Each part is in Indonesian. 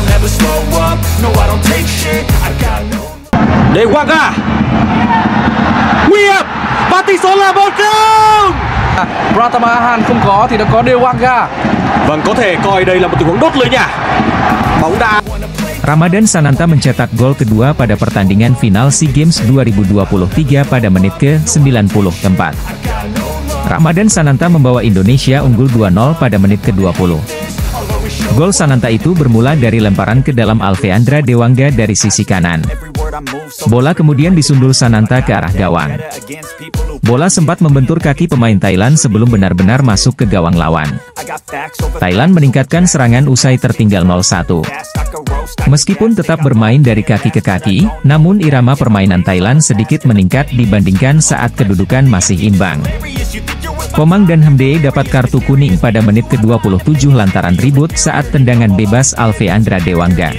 don't ever slow up, no I don't take shit, I got no. Dewanga, Nguyệt, Batistola một không. Pratamahan không có thì đã có Dewanga. Vâng, có thể coi đây là một tình huống đốt lưới nhà. Bóng đá. Ramadan Sananta mencetak gol kedua pada pertandingan final SEA Games 2023 pada menit ke-94. Ramadan Sananta membawa Indonesia unggul 2-0 pada menit ke-20. Gol Sananta itu bermula dari lemparan ke dalam Alveandra Dewanga dari sisi kanan. Bola kemudian disundul Sananta ke arah gawang. Bola sempat membentur kaki pemain Thailand sebelum benar-benar masuk ke gawang lawan. Thailand meningkatkan serangan usai tertinggal 0-1. Meskipun tetap bermain dari kaki ke kaki, namun irama permainan Thailand sedikit meningkat dibandingkan saat kedudukan masih imbang. Komang dan Hemdee dapat kartu kuning pada menit ke-27 lantaran ribut saat tendangan bebas Alveandra Dewanga.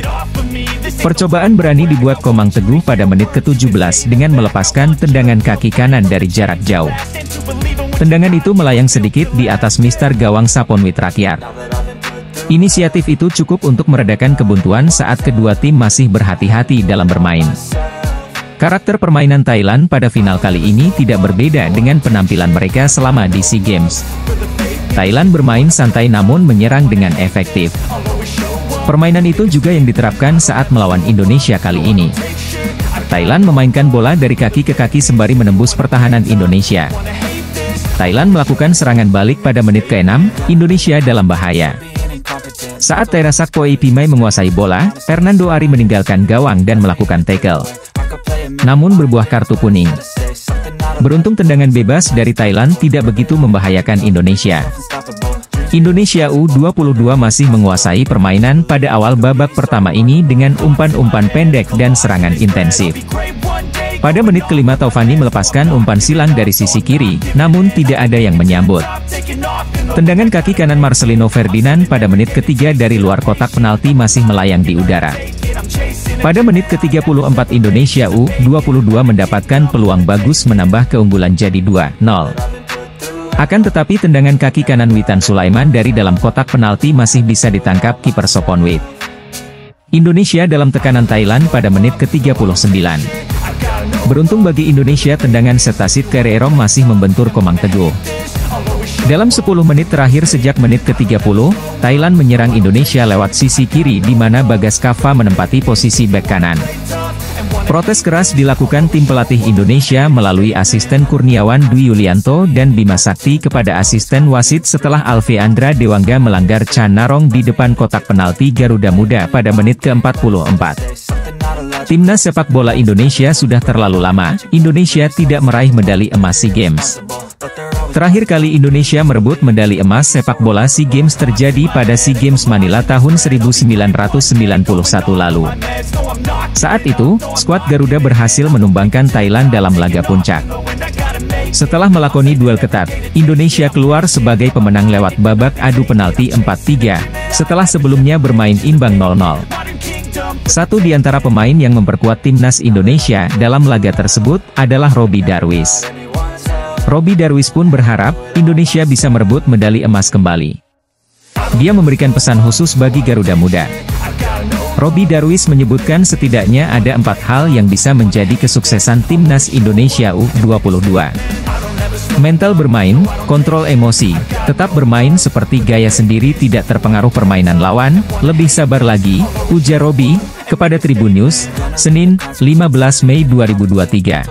Percobaan berani dibuat Komang Teguh pada menit ke-17 dengan melepaskan tendangan kaki kanan dari jarak jauh. Tendangan itu melayang sedikit di atas mister gawang Saponwit Rakyat. Inisiatif itu cukup untuk meredakan kebuntuan saat kedua tim masih berhati-hati dalam bermain. Karakter permainan Thailand pada final kali ini tidak berbeda dengan penampilan mereka selama di SEA Games. Thailand bermain santai namun menyerang dengan efektif. Permainan itu juga yang diterapkan saat melawan Indonesia kali ini. Thailand memainkan bola dari kaki ke kaki sembari menembus pertahanan Indonesia. Thailand melakukan serangan balik pada menit ke-6, Indonesia dalam bahaya. Saat Terasak Poipimai menguasai bola, Fernando Ari meninggalkan gawang dan melakukan tackle. Namun berbuah kartu kuning. Beruntung tendangan bebas dari Thailand tidak begitu membahayakan Indonesia. Indonesia U22 masih menguasai permainan pada awal babak pertama ini dengan umpan-umpan pendek dan serangan intensif. Pada menit ke-5 Taufani melepaskan umpan silang dari sisi kiri, namun tidak ada yang menyambut. Tendangan kaki kanan Marcelino Ferdinand pada menit ke-3 dari luar kotak penalti masih melayang di udara. Pada menit ke-34 Indonesia U22 mendapatkan peluang bagus menambah keunggulan jadi 2-0. Akan tetapi tendangan kaki kanan Witan Sulaiman dari dalam kotak penalti masih bisa ditangkap kiper Soponwit. Indonesia dalam tekanan Thailand pada menit ke-39. Beruntung bagi Indonesia tendangan Setasit Kererong masih membentur Komang Teguh. Dalam 10 menit terakhir sejak menit ke-30, Thailand menyerang Indonesia lewat sisi kiri di mana Bagas Kava menempati posisi bek kanan. Protes keras dilakukan tim pelatih Indonesia melalui asisten Kurniawan Dwi Yulianto dan Bima Sakti kepada asisten wasit setelah Alveandra Dewanga melanggar canarong di depan kotak penalti Garuda Muda pada menit ke-44. Timnas sepak bola Indonesia sudah terlalu lama, Indonesia tidak meraih medali emas SEA Games. Terakhir kali Indonesia merebut medali emas sepak bola SEA Games terjadi pada SEA Games Manila tahun 1991 lalu. Saat itu, skuad Garuda berhasil menumbangkan Thailand dalam laga puncak. Setelah melakoni duel ketat, Indonesia keluar sebagai pemenang lewat babak adu penalti 4-3, setelah sebelumnya bermain imbang 0-0. Satu di antara pemain yang memperkuat timnas Indonesia dalam laga tersebut adalah Robby Darwish. Robby Darwish pun berharap Indonesia bisa merebut medali emas kembali. Dia memberikan pesan khusus bagi Garuda Muda. Robby Darwish menyebutkan setidaknya ada 4 hal yang bisa menjadi kesuksesan timnas Indonesia U22. Mental bermain, kontrol emosi, tetap bermain seperti gaya sendiri tidak terpengaruh permainan lawan, lebih sabar lagi, ujar Robby, kepada Tribun News, Senin, 15 Mei 2023.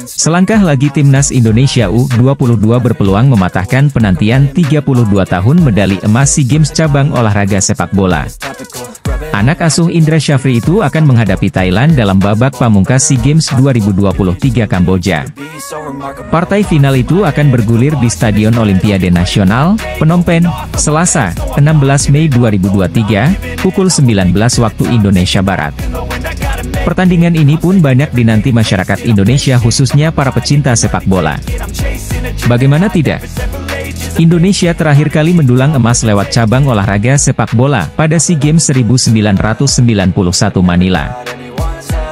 Selangkah lagi timnas Indonesia U22 berpeluang mematahkan penantian 32 tahun medali emas SEA Games cabang olahraga sepak bola. Anak asuh Indra Syafri itu akan menghadapi Thailand dalam babak pamungkas SEA Games 2023 Kamboja. Partai final itu akan bergulir di Stadion Olimpiade Nasional, Phnom Penh, Selasa, 16 Mei 2023, pukul 19 waktu Indonesia Barat. Pertandingan ini pun banyak dinanti masyarakat Indonesia khususnya para pecinta sepak bola. Bagaimana tidak? Indonesia terakhir kali mendulang emas lewat cabang olahraga sepak bola pada SEA Games 1991 Manila.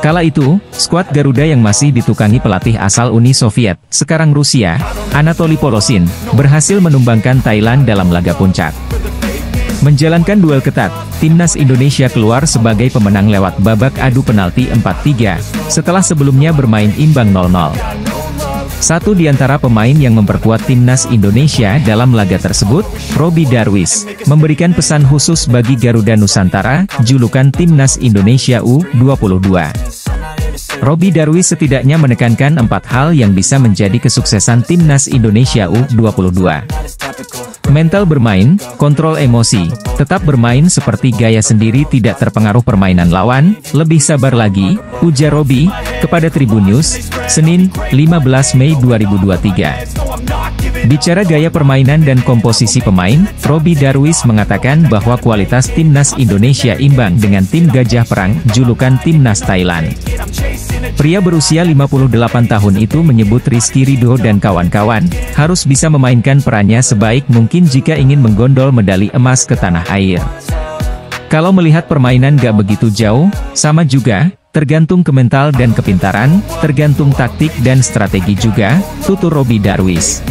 Kala itu, skuad Garuda yang masih ditukangi pelatih asal Uni Soviet, sekarang Rusia, Anatoly Polosin, berhasil menumbangkan Thailand dalam laga puncak. Menjalankan duel ketat, Timnas Indonesia keluar sebagai pemenang lewat babak adu penalti 4-3, setelah sebelumnya bermain imbang 0-0. Satu di antara pemain yang memperkuat Timnas Indonesia dalam laga tersebut, Robby Darwish, memberikan pesan khusus bagi Garuda Nusantara, julukan Timnas Indonesia U22. Robby Darwish setidaknya menekankan 4 hal yang bisa menjadi kesuksesan Timnas Indonesia U22. Mental bermain, kontrol emosi, tetap bermain seperti gaya sendiri tidak terpengaruh permainan lawan, lebih sabar lagi, ujar Robby, kepada Tribun News, Senin, 15 Mei 2023. Bicara gaya permainan dan komposisi pemain, Robby Darwish mengatakan bahwa kualitas Timnas Indonesia imbang dengan tim Gajah Perang, julukan Timnas Thailand. Pria berusia 58 tahun itu menyebut Rizky Ridho dan kawan-kawan, harus bisa memainkan perannya sebaik mungkin jika ingin menggondol medali emas ke tanah air. Kalau melihat permainan gak begitu jauh, sama juga, tergantung ke mental dan kepintaran, tergantung taktik dan strategi juga, tutur Robby Darwish.